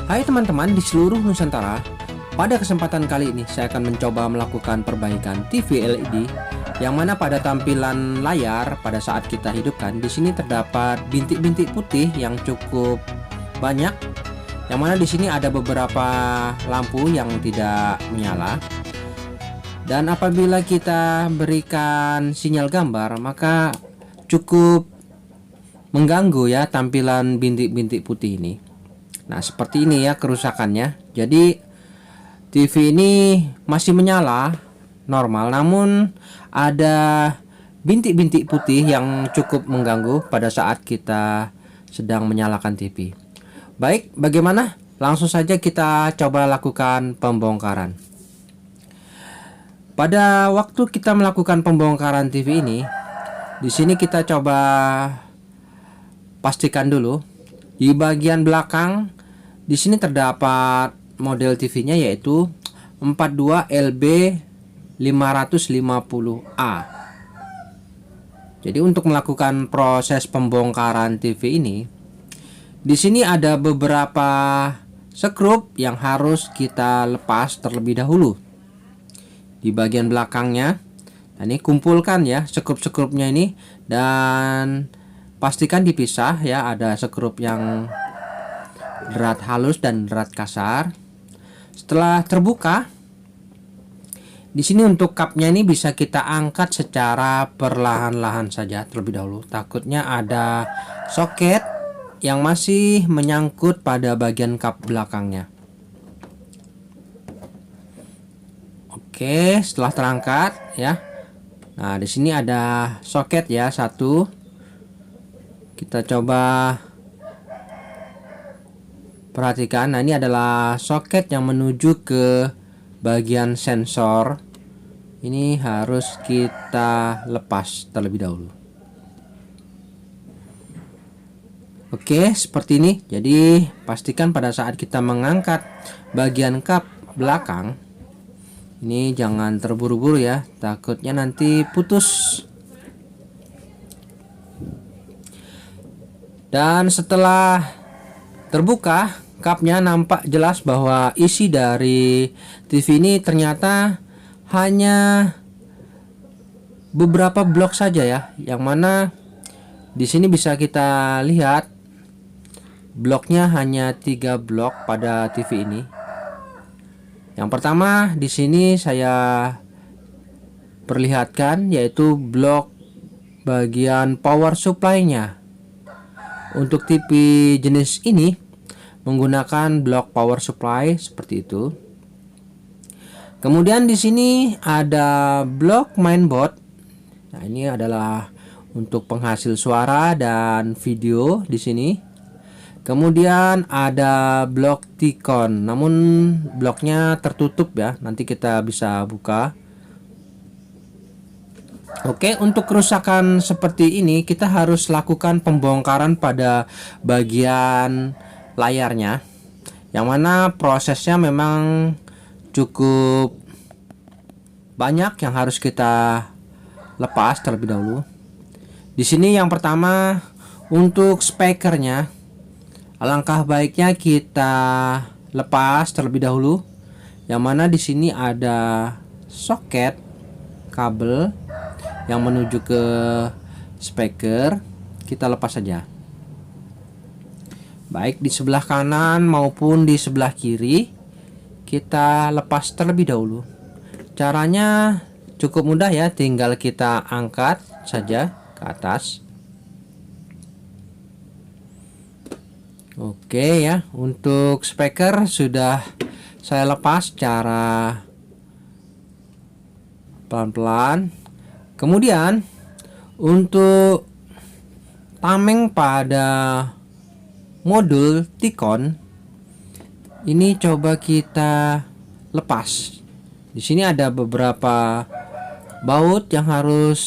Hai teman-teman di seluruh Nusantara, pada kesempatan kali ini saya akan mencoba melakukan perbaikan TV LED yang mana pada tampilan layar pada saat kita hidupkan di sini terdapat bintik-bintik putih yang cukup banyak, yang mana di sini ada beberapa lampu yang tidak menyala. Dan apabila kita berikan sinyal gambar maka cukup mengganggu ya tampilan bintik-bintik putih ini. Nah, seperti ini ya kerusakannya. Jadi TV ini masih menyala normal, namun ada bintik-bintik putih yang cukup mengganggu pada saat kita sedang menyalakan TV. Baik, bagaimana? Langsung saja kita coba lakukan pembongkaran. Pada waktu kita melakukan pembongkaran TV ini, di sini kita coba pastikan dulu di bagian belakang. Di sini terdapat model TV-nya yaitu 42LB550A. Jadi untuk melakukan proses pembongkaran TV ini, di sini ada beberapa skrup yang harus kita lepas terlebih dahulu. Di bagian belakangnya, nah ini kumpulkan ya skrup-skrupnya ini dan pastikan dipisah ya, ada skrup yang berat halus dan berat kasar. Setelah terbuka, di sini untuk kapnya ini bisa kita angkat secara perlahan-lahan saja terlebih dahulu. Takutnya ada soket yang masih menyangkut pada bagian kap belakangnya. Oke, setelah terangkat ya. Nah, di sini ada soket ya, satu. Kita coba perhatikan, nah ini adalah soket yang menuju ke bagian sensor. Ini harus kita lepas terlebih dahulu. Oke, seperti ini. Jadi pastikan pada saat kita mengangkat bagian kap belakang, ini jangan terburu-buru ya, takutnya nanti putus. Dan setelah terbuka kapnya, nampak jelas bahwa isi dari TV ini ternyata hanya beberapa blok saja ya, yang mana di sini bisa kita lihat bloknya hanya 3 blok pada TV ini. Yang pertama di sini saya perlihatkan yaitu blok bagian power supply-nya. Untuk TV jenis ini menggunakan blok power supply seperti itu. Kemudian di sini ada blok mainboard. Nah, ini adalah untuk penghasil suara dan video di sini. Kemudian ada blok T-con, namun bloknya tertutup ya. Nanti kita bisa buka. Oke, untuk kerusakan seperti ini kita harus lakukan pembongkaran pada bagian layarnya, yang mana prosesnya memang cukup banyak yang harus kita lepas terlebih dahulu. Di sini yang pertama untuk speakernya, alangkah baiknya kita lepas terlebih dahulu, yang mana di sini ada soket kabel yang menuju ke speaker. Kita lepas saja, baik di sebelah kanan maupun di sebelah kiri. Kita lepas terlebih dahulu. Caranya cukup mudah ya, tinggal kita angkat saja ke atas. Oke ya, untuk speaker sudah saya lepas secara pelan-pelan. Kemudian untuk tameng pada modul T-con ini coba kita lepas. Di sini ada beberapa baut yang harus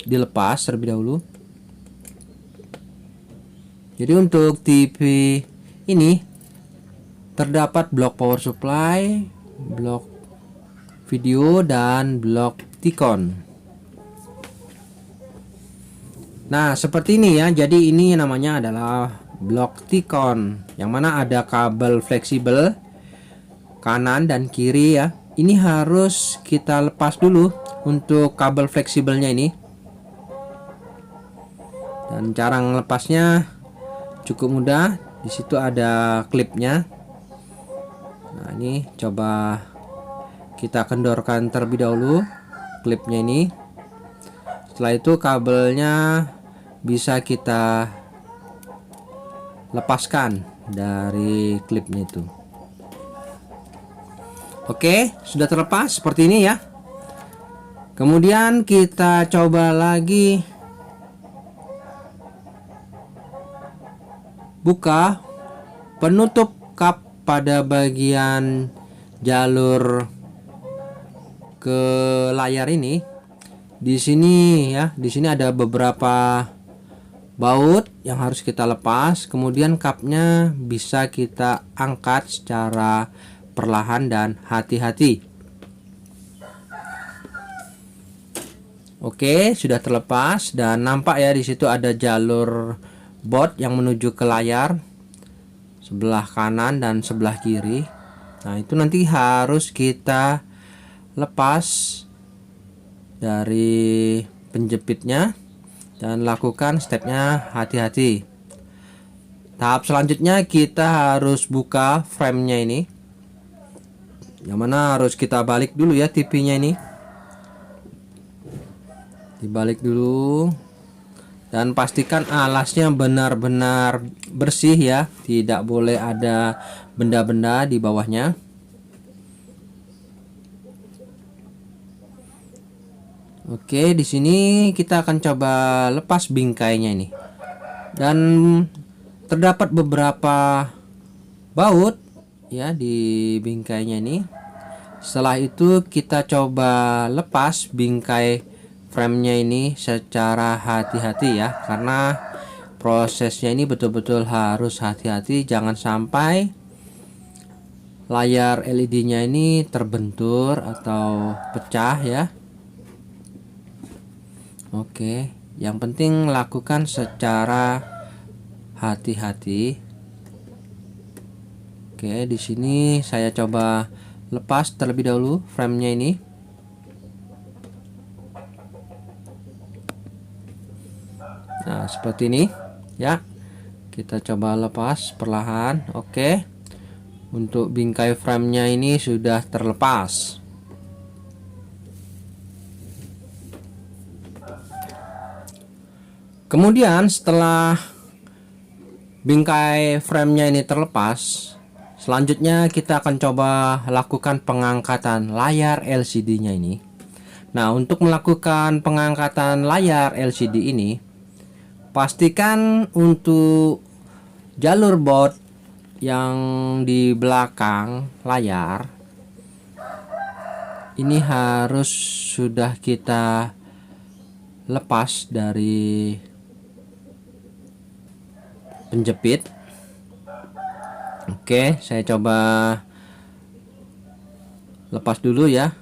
dilepas terlebih dahulu. Jadi untuk TV ini terdapat blok power supply, blok video dan blok T-con. Nah, seperti ini ya. Jadi ini namanya adalah blok T-con, yang mana ada kabel fleksibel kanan dan kiri ya. Ini harus kita lepas dulu untuk kabel fleksibelnya ini. Dan cara melepasnya cukup mudah. Di situ ada klipnya. Nah, ini coba kita kendorkan terlebih dahulu klipnya ini. Setelah itu kabelnya bisa kita lepaskan dari klipnya itu. Oke, sudah terlepas seperti ini ya. Kemudian kita coba lagi buka penutup kap pada bagian jalur ke layar ini. Di sini ya, di sini ada beberapa baut yang harus kita lepas. Kemudian kapnya bisa kita angkat secara perlahan dan hati-hati. Oke, sudah terlepas dan nampak ya di situ ada jalur baut yang menuju ke layar sebelah kanan dan sebelah kiri. Nah, itu nanti harus kita lepas dari penjepitnya dan lakukan stepnya hati-hati. Tahap selanjutnya kita harus buka framenya ini, yang mana harus kita balik dulu ya TV-nya ini. Dibalik dulu dan pastikan alasnya benar-benar bersih ya, tidak boleh ada benda-benda di bawahnya. Oke, di sini kita akan coba lepas bingkainya ini. Dan terdapat beberapa baut ya di bingkainya ini. Setelah itu kita coba lepas bingkai framenya ini secara hati-hati ya, karena prosesnya ini betul-betul harus hati-hati, jangan sampai layar LED-nya ini terbentur atau pecah ya. Oke, yang penting lakukan secara hati-hati. Oke, di sini saya coba lepas terlebih dahulu framenya ini. Nah, seperti ini ya. Kita coba lepas perlahan. Oke. Untuk bingkai framenya ini sudah terlepas. Kemudian setelah bingkai framenya ini terlepas, selanjutnya kita akan coba lakukan pengangkatan layar LCD-nya ini. Nah, untuk melakukan pengangkatan layar LCD ini, pastikan untuk jalur baut yang di belakang layar ini harus sudah kita lepas dari penjepit. Oke, saya coba lepas dulu ya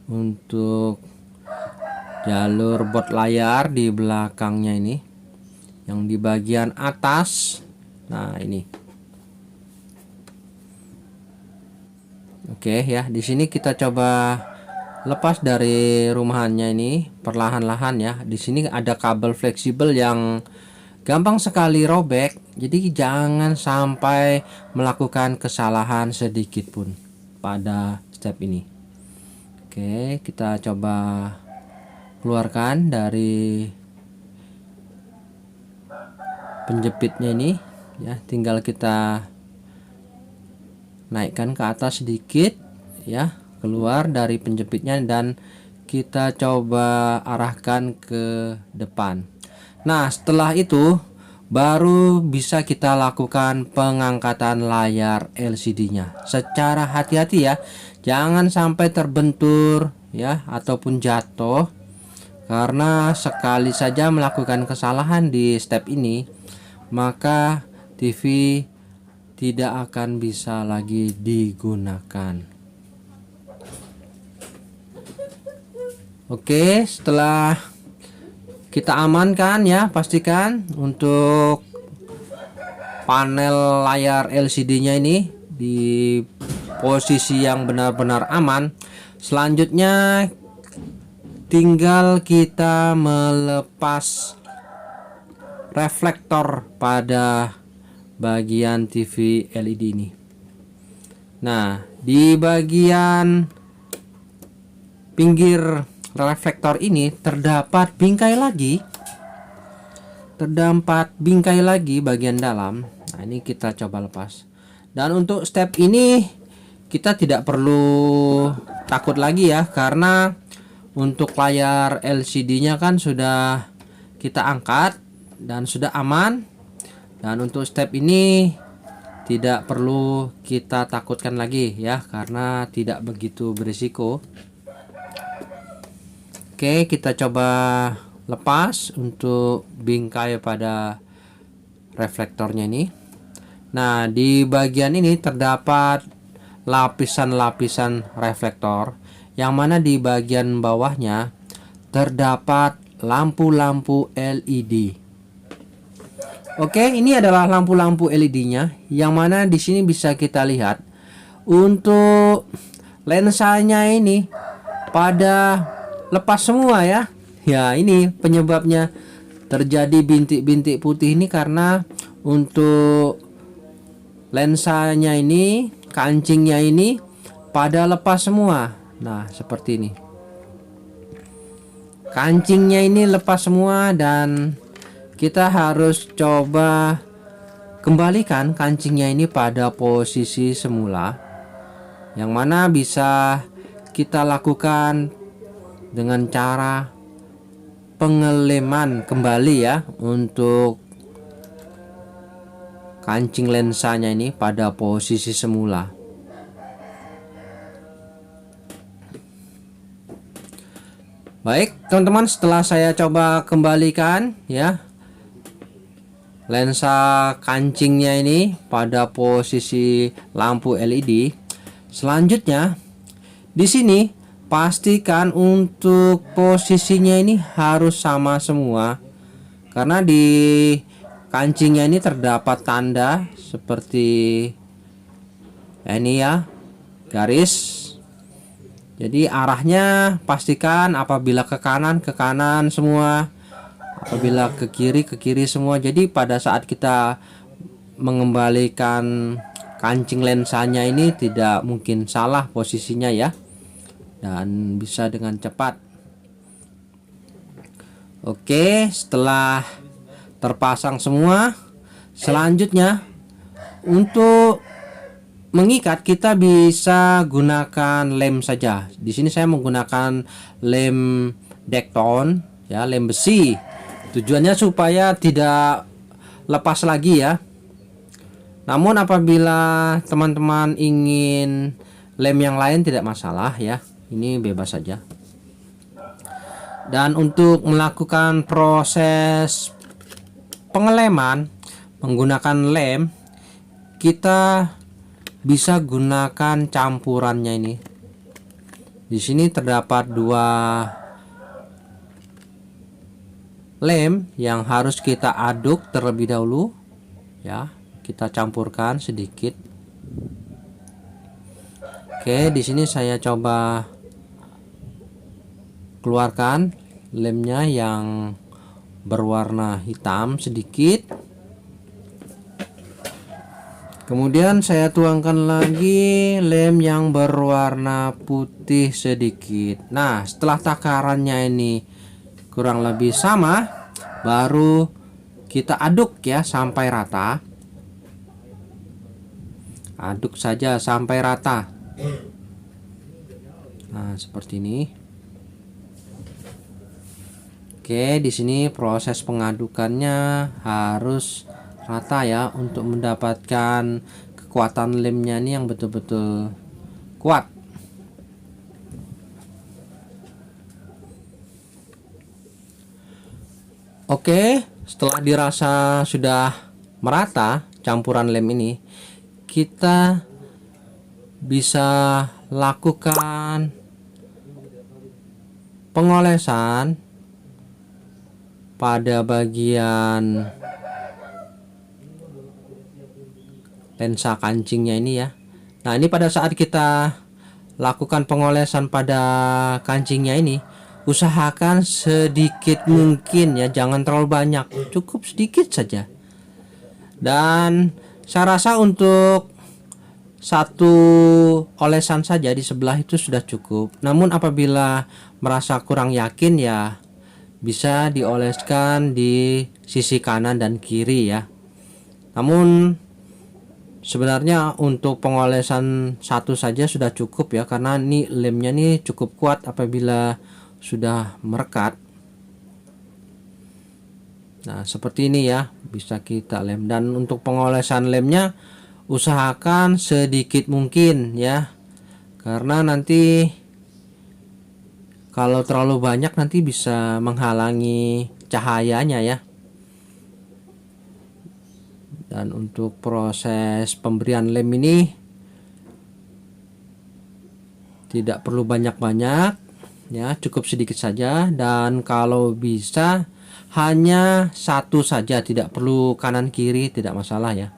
untuk jalur baut layar di belakangnya ini, yang di bagian atas. Nah, ini. Oke ya, di sini kita coba lepas dari rumahannya ini perlahan-lahan ya. Di sini ada kabel fleksibel yang gampang sekali robek, jadi jangan sampai melakukan kesalahan sedikit pun pada step ini. Oke, kita coba keluarkan dari penjepitnya ini ya, tinggal kita naikkan ke atas sedikit ya, keluar dari penjepitnya dan kita coba arahkan ke depan. Nah, setelah itu baru bisa kita lakukan pengangkatan layar LCD-nya secara hati-hati ya. Jangan sampai terbentur ya ataupun jatuh, karena sekali saja melakukan kesalahan di step ini, maka TV tidak akan bisa lagi digunakan. Oke, setelah kita amankan ya, pastikan untuk panel layar LCD-nya ini di posisi yang benar-benar aman. Selanjutnya tinggal kita melepas reflektor pada bagian TV LED ini. Nah, di bagian pinggir reflektor ini terdapat bingkai lagi bagian dalam. Nah, ini kita coba lepas. Dan untuk step ini kita tidak perlu takut lagi ya, karena untuk layar LCD-nya kan sudah kita angkat dan sudah aman. Dan untuk step ini tidak perlu kita takutkan lagi ya, karena tidak begitu berisiko. Oke, kita coba lepas untuk bingkai pada reflektornya ini. Nah, di bagian ini terdapat lapisan-lapisan reflektor, yang mana di bagian bawahnya terdapat lampu-lampu LED. Oke, ini adalah lampu-lampu LED-nya, yang mana di sini bisa kita lihat untuk lensanya ini pada lepas semua ya. Ya, ini penyebabnya terjadi bintik-bintik putih ini karena untuk lensanya ini, kancingnya ini pada lepas semua. Nah, seperti ini. Kancingnya ini lepas semua dan kita harus coba kembalikan kancingnya ini pada posisi semula, yang mana bisa kita lakukan dengan cara pengeleman kembali ya, untuk kancing lensanya ini pada posisi semula. Baik teman-teman, setelah saya coba kembalikan ya lensa kancingnya ini pada posisi lampu LED. Selanjutnya di sini pastikan untuk posisinya ini harus sama semua, karena di kancingnya ini terdapat tanda seperti ini ya, garis. Jadi arahnya pastikan apabila ke kanan semua, apabila ke kiri semua. Jadi pada saat kita mengembalikan kancing lensanya ini tidak mungkin salah posisinya ya, dan bisa dengan cepat. Oke, setelah terpasang semua, selanjutnya untuk mengikat kita bisa gunakan lem saja. Di sini saya menggunakan lem Dekton ya, lem besi. Tujuannya supaya tidak lepas lagi ya. Namun apabila teman-teman ingin lem yang lain tidak masalah ya, ini bebas saja. Dan untuk melakukan proses pengeleman menggunakan lem, kita bisa gunakan campurannya ini. Di sini terdapat dua lem yang harus kita aduk terlebih dahulu ya. Kita campurkan sedikit. Oke, di sini saya coba keluarkan lemnya yang berwarna hitam sedikit. Kemudian saya tuangkan lagi lem yang berwarna putih sedikit. Nah, setelah takarannya ini kurang lebih sama, baru kita aduk ya sampai rata. Aduk saja sampai rata. Nah, seperti ini. Oke, di sini proses pengadukannya harus rata ya, untuk mendapatkan kekuatan lemnya ini yang betul-betul kuat. Oke, setelah dirasa sudah merata campuran lem ini, kita bisa lakukan pengolesan pada bagian lensa kancingnya ini ya. Nah, ini pada saat kita lakukan pengolesan pada kancingnya ini, usahakan sedikit mungkin ya, jangan terlalu banyak, cukup sedikit saja. Dan saya rasa untuk satu olesan saja di sebelah itu sudah cukup. Namun apabila merasa kurang yakin ya, bisa dioleskan di sisi kanan dan kiri ya. Namun sebenarnya untuk pengolesan satu saja sudah cukup ya, karena ini lemnya nih cukup kuat apabila sudah merekat. Nah, seperti ini ya, bisa kita lem. Dan untuk pengolesan lemnya usahakan sedikit mungkin ya, karena nanti kalau terlalu banyak nanti bisa menghalangi cahayanya ya. Dan untuk proses pemberian lem ini tidak perlu banyak-banyak ya, cukup sedikit saja. Dan kalau bisa hanya satu saja, tidak perlu kanan kiri, tidak masalah ya.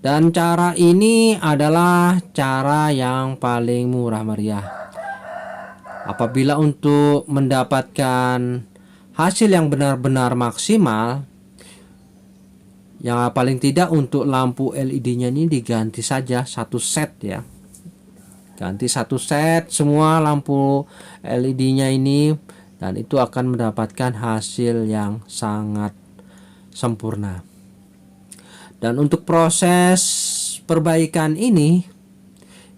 Dan cara ini adalah cara yang paling murah meriah. Apabila untuk mendapatkan hasil yang benar-benar maksimal, yang paling tidak untuk lampu LED-nya ini diganti saja satu set ya. Ganti satu set semua lampu LED-nya ini, dan itu akan mendapatkan hasil yang sangat sempurna. Dan untuk proses perbaikan ini,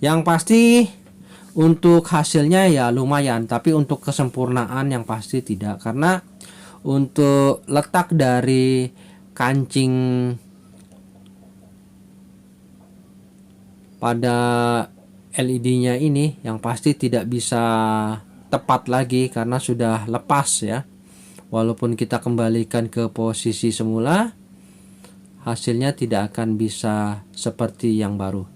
yang pasti untuk hasilnya ya lumayan, tapi untuk kesempurnaan yang pasti tidak. Karena untuk letak dari kancing pada LED-nya ini yang pasti tidak bisa tepat lagi karena sudah lepas ya. Walaupun kita kembalikan ke posisi semula, hasilnya tidak akan bisa seperti yang baru.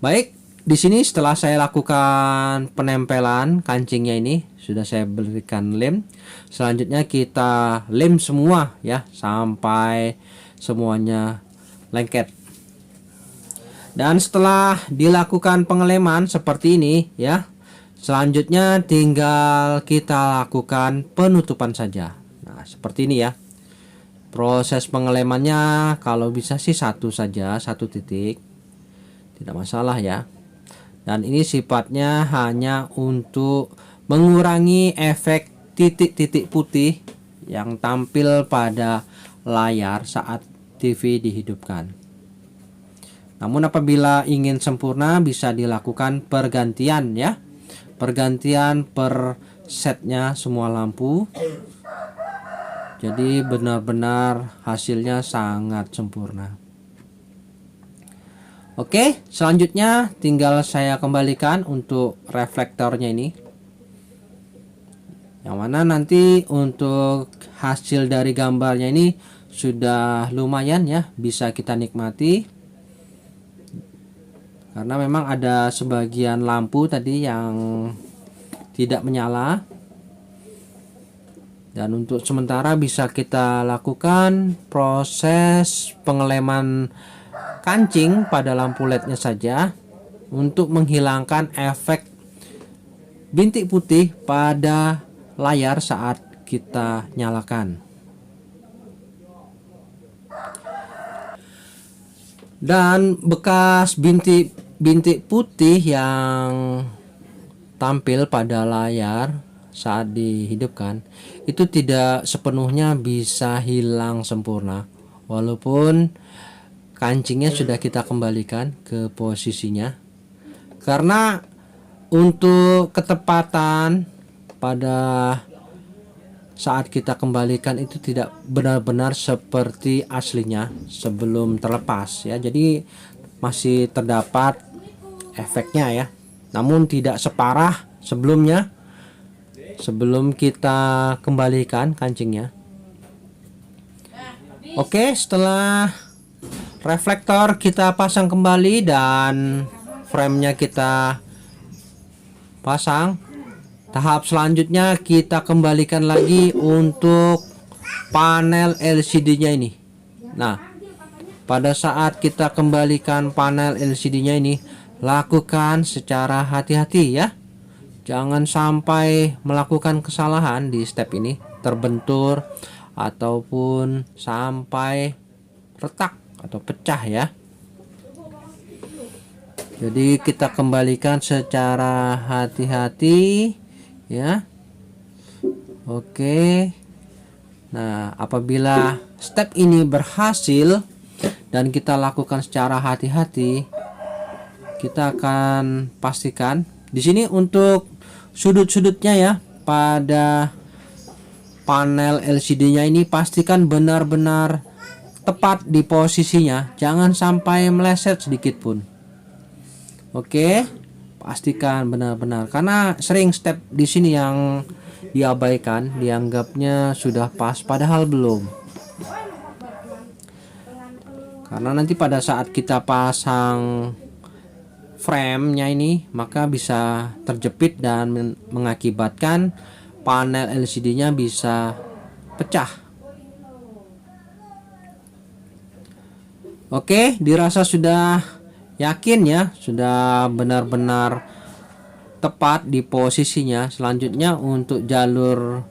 Baik, di sini setelah saya lakukan penempelan kancingnya ini, sudah saya berikan lem. Selanjutnya kita lem semua ya, sampai semuanya lengket. Dan setelah dilakukan pengeleman seperti ini ya, selanjutnya tinggal kita lakukan penutupan saja. Nah, seperti ini ya. Proses pengelemannya kalau bisa sih satu saja, satu titik, tidak masalah ya. Dan ini sifatnya hanya untuk mengurangi efek titik-titik putih yang tampil pada layar saat TV dihidupkan. Namun apabila ingin sempurna bisa dilakukan pergantian ya, pergantian per setnya semua lampu. Jadi benar-benar hasilnya sangat sempurna. Oke, selanjutnya tinggal saya kembalikan untuk reflektornya ini. Yang mana nanti untuk hasil dari gambarnya ini sudah lumayan ya, bisa kita nikmati. Karena memang ada sebagian lampu tadi yang tidak menyala. Dan untuk sementara bisa kita lakukan proses pengeleman kancing pada lampu LED-nya saja untuk menghilangkan efek bintik putih pada layar saat kita nyalakan. Dan bekas bintik putih yang tampil pada layar saat dihidupkan itu tidak sepenuhnya bisa hilang sempurna, walaupun kancingnya sudah kita kembalikan ke posisinya. Karena untuk ketepatan pada saat kita kembalikan itu tidak benar-benar seperti aslinya sebelum terlepas ya, jadi masih terdapat efeknya ya, namun tidak separah sebelumnya sebelum kita kembalikan kancingnya. Oke, setelah reflektor kita pasang kembali dan framenya kita pasang, tahap selanjutnya kita kembalikan lagi untuk panel LCD-nya ini. Nah, pada saat kita kembalikan panel LCD-nya ini, lakukan secara hati-hati ya. Jangan sampai melakukan kesalahan di step ini, terbentur ataupun sampai retak atau pecah ya. Jadi kita kembalikan secara hati-hati ya. Oke. Nah, apabila step ini berhasil dan kita lakukan secara hati-hati, kita akan pastikan di sini untuk sudut-sudutnya ya, pada panel LCD-nya ini pastikan benar-benar tepat di posisinya, jangan sampai meleset sedikit pun. Oke, pastikan benar-benar, karena sering step di sini yang diabaikan, dianggapnya sudah pas padahal belum. Karena nanti pada saat kita pasang frame-nya ini, maka bisa terjepit dan mengakibatkan panel LCD-nya bisa pecah. Oke, dirasa sudah yakin ya, sudah benar-benar tepat di posisinya. Selanjutnya untuk jalur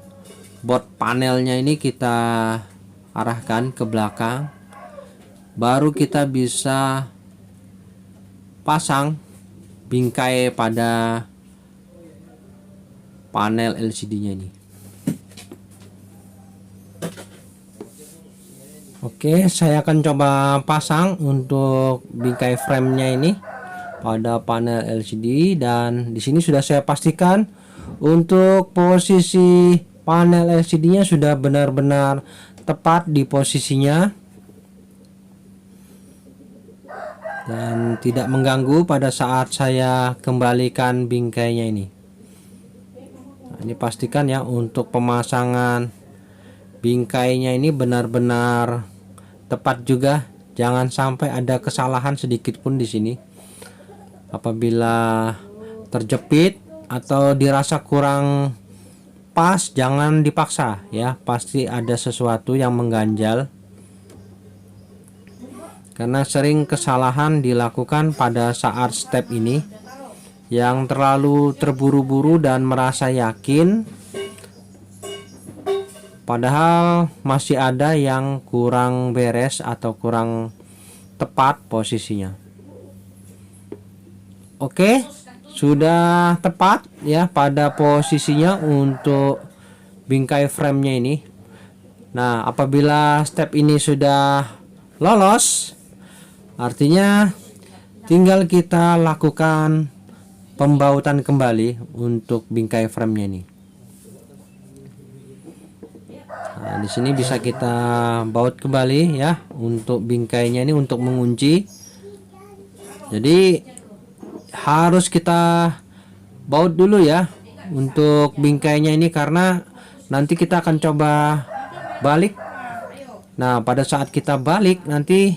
board panelnya ini kita arahkan ke belakang, baru kita bisa pasang bingkai pada panel LCD-nya ini. Oke, saya akan coba pasang untuk bingkai frame-nya ini pada panel LCD, dan di sini sudah saya pastikan untuk posisi panel LCD-nya sudah benar-benar tepat di posisinya dan tidak mengganggu pada saat saya kembalikan bingkainya ini. Nah, ini pastikan ya untuk pemasangan bingkainya ini benar-benar tepat juga, jangan sampai ada kesalahan sedikit pun di sini. Apabila terjepit atau dirasa kurang pas, jangan dipaksa ya, pasti ada sesuatu yang mengganjal. Karena sering kesalahan dilakukan pada saat step ini, yang terlalu terburu-buru dan merasa yakin, padahal masih ada yang kurang beres atau kurang tepat posisinya. Oke, sudah tepat ya pada posisinya untuk bingkai frame-nya ini. Nah, apabila step ini sudah lolos, artinya tinggal kita lakukan pembautan kembali untuk bingkai frame-nya ini. Nah, di sini bisa kita baut kembali ya untuk bingkainya ini untuk mengunci. Jadi harus kita baut dulu ya untuk bingkainya ini, karena nanti kita akan coba balik. Nah, pada saat kita balik nanti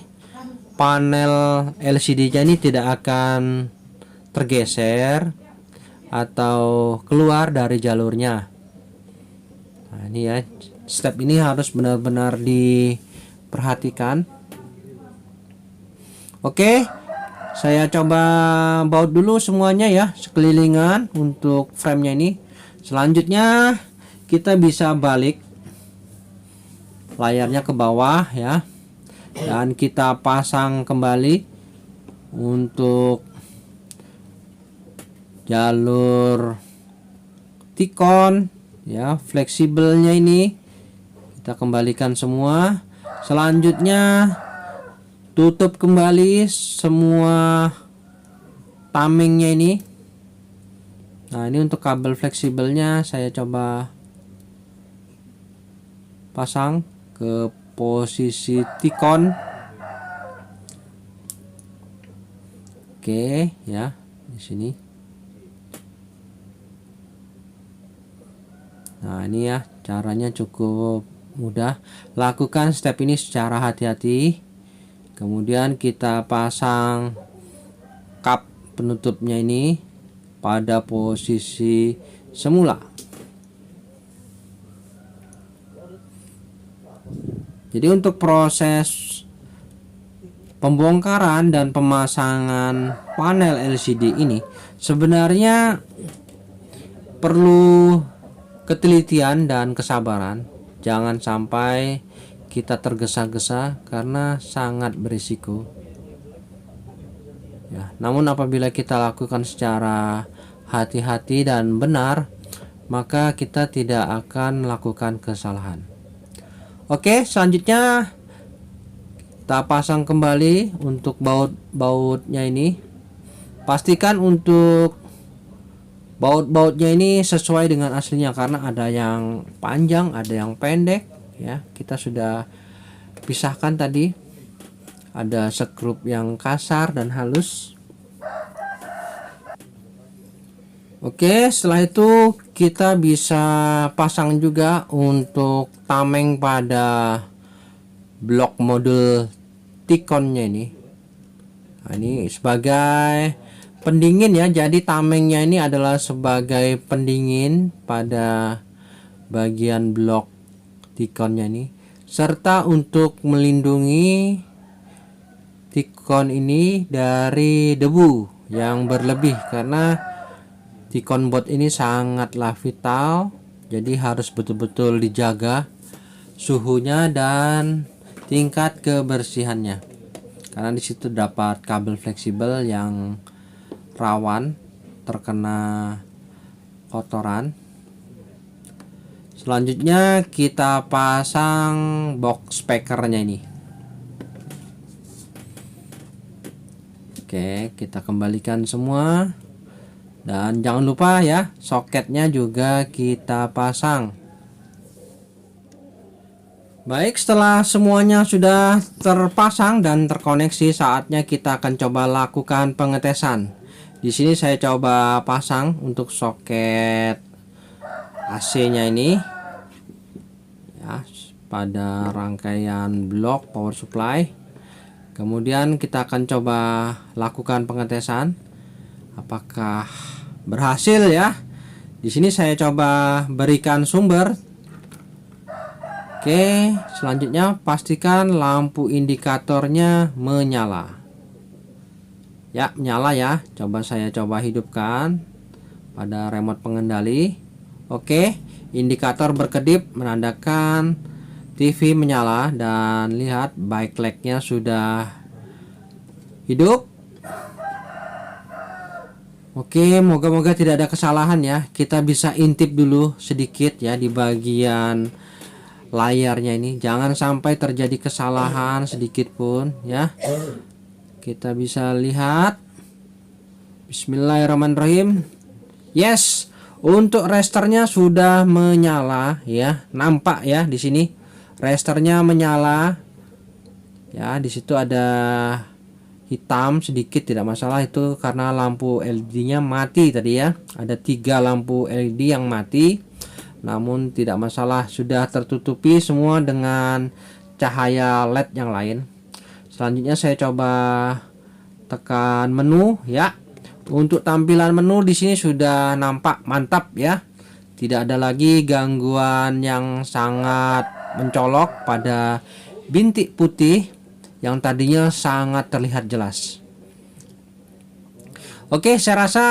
panel LCD-nya ini tidak akan tergeser atau keluar dari jalurnya. Nah, ini ya, step ini harus benar-benar diperhatikan. Oke, saya coba baut dulu semuanya ya, sekelilingan untuk frame-nya ini. Selanjutnya kita bisa balik layarnya ke bawah ya, dan kita pasang kembali untuk jalur T-con ya, fleksibelnya ini kita kembalikan semua. Selanjutnya tutup kembali semua tamengnya ini. Nah, ini untuk kabel fleksibelnya saya coba pasang ke posisi T-con. Oke ya, di sini. Nah, ini ya caranya cukup mudah. Lakukan step ini secara hati-hati. Kemudian kita pasang kap penutupnya ini pada posisi semula. Jadi untuk proses pembongkaran dan pemasangan panel LCD ini sebenarnya perlu ketelitian dan kesabaran. Jangan sampai kita tergesa-gesa karena sangat berisiko. Ya, namun apabila kita lakukan secara hati-hati dan benar, maka kita tidak akan melakukan kesalahan. Oke, selanjutnya kita pasang kembali untuk baut-bautnya ini. Pastikan untuk baut-bautnya ini sesuai dengan aslinya, karena ada yang panjang, ada yang pendek ya. Kita sudah pisahkan tadi. Ada skrup yang kasar dan halus. Oke, setelah itu kita bisa pasang juga untuk tameng pada blok modul T-Con-nya ini. Nah, ini sebagai pendingin ya. Jadi tamengnya ini adalah sebagai pendingin pada bagian blok T-Con-nya ini, serta untuk melindungi T-Con ini dari debu yang berlebih, karena T-Con board ini sangatlah vital. Jadi harus betul-betul dijaga suhunya dan tingkat kebersihannya, karena disitu dapat kabel fleksibel yang rawan terkena kotoran. Selanjutnya kita pasang box speakernya ini. Oke, kita kembalikan semua, dan jangan lupa ya, soketnya juga kita pasang. Baik, setelah semuanya sudah terpasang dan terkoneksi, saatnya kita akan coba lakukan pengetesan. Di sini saya coba pasang untuk soket AC-nya ini ya, pada rangkaian blok power supply. Kemudian kita akan coba lakukan pengetesan apakah berhasil ya. Di sini saya coba berikan sumber. Oke, selanjutnya pastikan lampu indikatornya menyala. Ya, menyala ya. Saya coba hidupkan pada remote pengendali. Oke, indikator berkedip menandakan TV menyala, dan lihat backlight-nya sudah hidup. Oke, moga-moga tidak ada kesalahan ya. Kita bisa intip dulu sedikit ya di bagian layarnya ini, jangan sampai terjadi kesalahan sedikit pun ya. Kita bisa lihat. Bismillahirrahmanirrahim. Yes, untuk registernya sudah menyala ya, nampak ya di sini registernya menyala ya. Di situ ada hitam sedikit, tidak masalah, itu karena lampu LED-nya mati tadi ya. Ada 3 lampu LED yang mati. Namun tidak masalah, sudah tertutupi semua dengan cahaya LED yang lain. Selanjutnya saya coba tekan menu ya. Untuk tampilan menu di sini sudah nampak mantap ya. Tidak ada lagi gangguan yang sangat mencolok pada bintik putih yang tadinya sangat terlihat jelas. Oke, saya rasa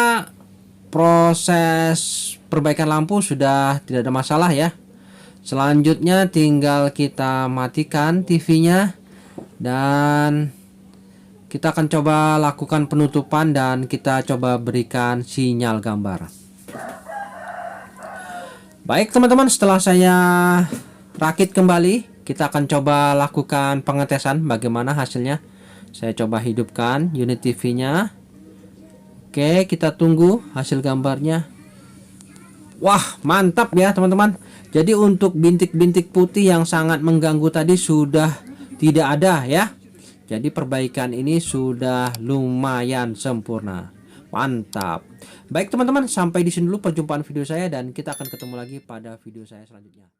proses perbaikan lampu sudah tidak ada masalah ya. Selanjutnya tinggal kita matikan TV-nya, dan kita akan coba lakukan penutupan dan kita coba berikan sinyal gambar. Baik teman-teman, setelah saya rakit kembali, kita akan coba lakukan pengetesan bagaimana hasilnya. Saya coba hidupkan unit TV-nya. Oke, kita tunggu hasil gambarnya. Wah, mantap ya teman-teman. Jadi untuk bintik-bintik putih yang sangat mengganggu tadi sudah tidak ada ya. Jadi perbaikan ini sudah lumayan sempurna. Mantap. Baik teman-teman, sampai di sini dulu perjumpaan video saya, dan kita akan ketemu lagi pada video saya selanjutnya.